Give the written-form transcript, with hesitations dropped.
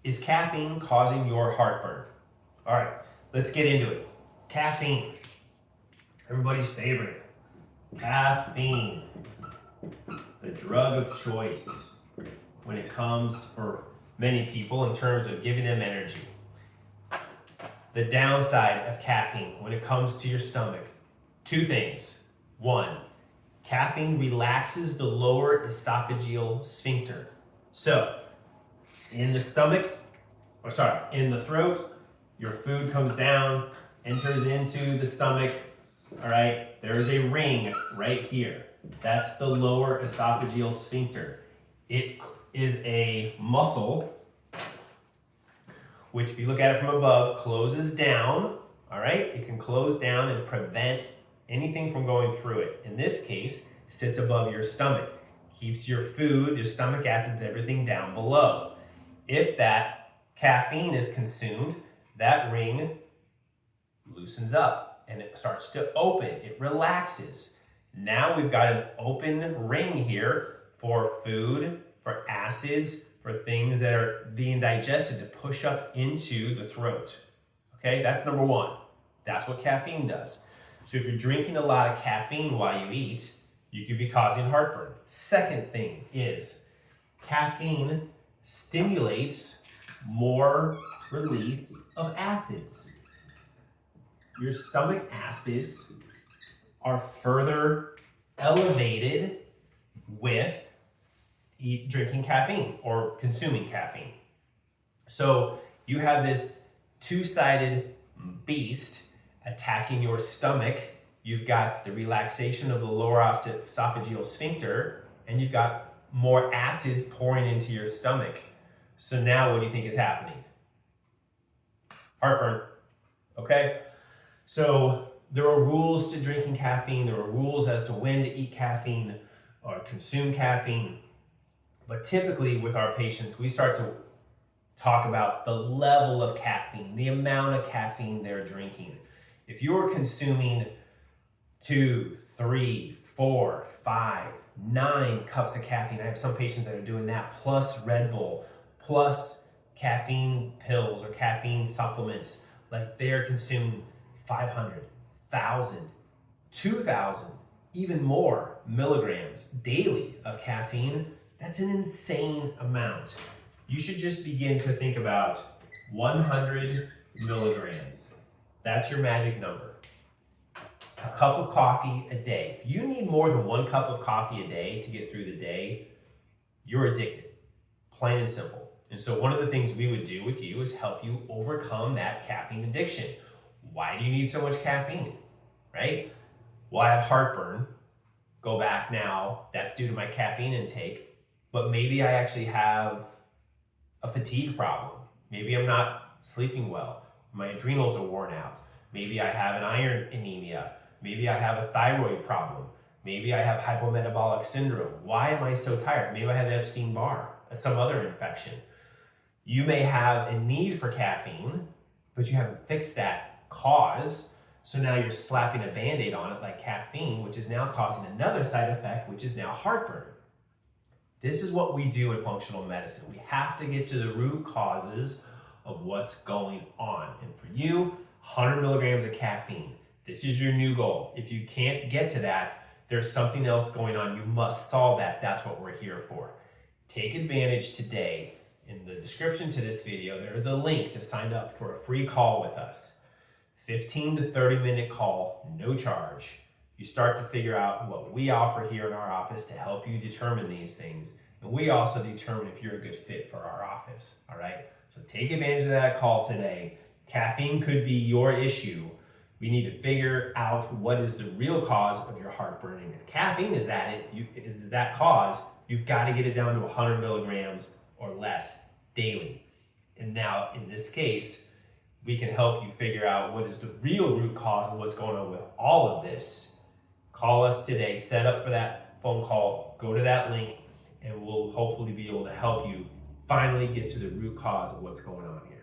Is caffeine causing your heartburn? All right, let's get into it. Caffeine, everybody's favorite. Caffeine, the drug of choice when it comes for many people in terms of giving them energy. The downside of caffeine when it comes to your stomach, two things. One, caffeine relaxes the lower esophageal sphincter. So, in the throat, your food comes down, enters into the stomach, all right? There is a ring right here. That's the lower esophageal sphincter. It is a muscle, which if you look at it from above, closes down, all right? It can close down and prevent anything from going through it. In this case, sits above your stomach, keeps your food, your stomach acids, everything down below. If that caffeine is consumed, that ring loosens up and it starts to open, it relaxes. Now we've got an open ring here for food, for acids, for things that are being digested to push up into the throat. Okay, that's number one. That's what caffeine does. So if you're drinking a lot of caffeine while you eat, you could be causing heartburn. Second thing is caffeine stimulates more release of acids. Your stomach acids are further elevated with drinking caffeine or consuming caffeine. So you have this two-sided beast attacking your stomach. You've got the relaxation of the lower esophageal sphincter, and you've got more acids pouring into your stomach. So now what do you think is happening? Heartburn, okay? So there are rules to drinking caffeine. There are rules as to when to eat caffeine or consume caffeine. But typically with our patients, we start to talk about the level of caffeine, the amount of caffeine they're drinking. If you're consuming 2, 3, 4, 5, 9 cups of caffeine, I have some patients that are doing that, plus Red Bull, plus caffeine pills or caffeine supplements, like they're consuming 500, 1,000, 2,000, even more milligrams daily of caffeine. That's an insane amount. You should just begin to think about 100 milligrams. That's your magic number. A cup of coffee a day. If you need more than 1 cup of coffee a day to get through the day, you're addicted, plain and simple. And so one of the things we would do with you is help you overcome that caffeine addiction. Why do you need so much caffeine, right? Well, I have heartburn. Go back now, that's due to my caffeine intake, but maybe I actually have a fatigue problem. Maybe I'm not sleeping well. My adrenals are worn out. Maybe I have an iron anemia. Maybe I have a thyroid problem. Maybe I have hypometabolic syndrome. Why am I so tired? Maybe I have Epstein-Barr, some other infection. You may have a need for caffeine, but you haven't fixed that cause. So now you're slapping a Band-Aid on it like caffeine, which is now causing another side effect, which is now heartburn. This is what we do in functional medicine. We have to get to the root causes of what's going on. And for you, 100 milligrams of caffeine. This is your new goal. If you can't get to that, there's something else going on. You must solve that. That's what we're here for. Take advantage today. In the description to this video, there is a link to sign up for a free call with us. 15 to 30 minute call, no charge. You start to figure out what we offer here in our office to help you determine these things. And we also determine if you're a good fit for our office, all right? So take advantage of that call today. Caffeine could be your issue. We need to figure out what is the real cause of your heartburn. And if caffeine is that cause, you've got to get it down to 100 milligrams or less daily. And now in this case, we can help you figure out what is the real root cause of what's going on with all of this. Call us today, set up for that phone call, go to that link, and we'll hopefully be able to help you finally get to the root cause of what's going on here.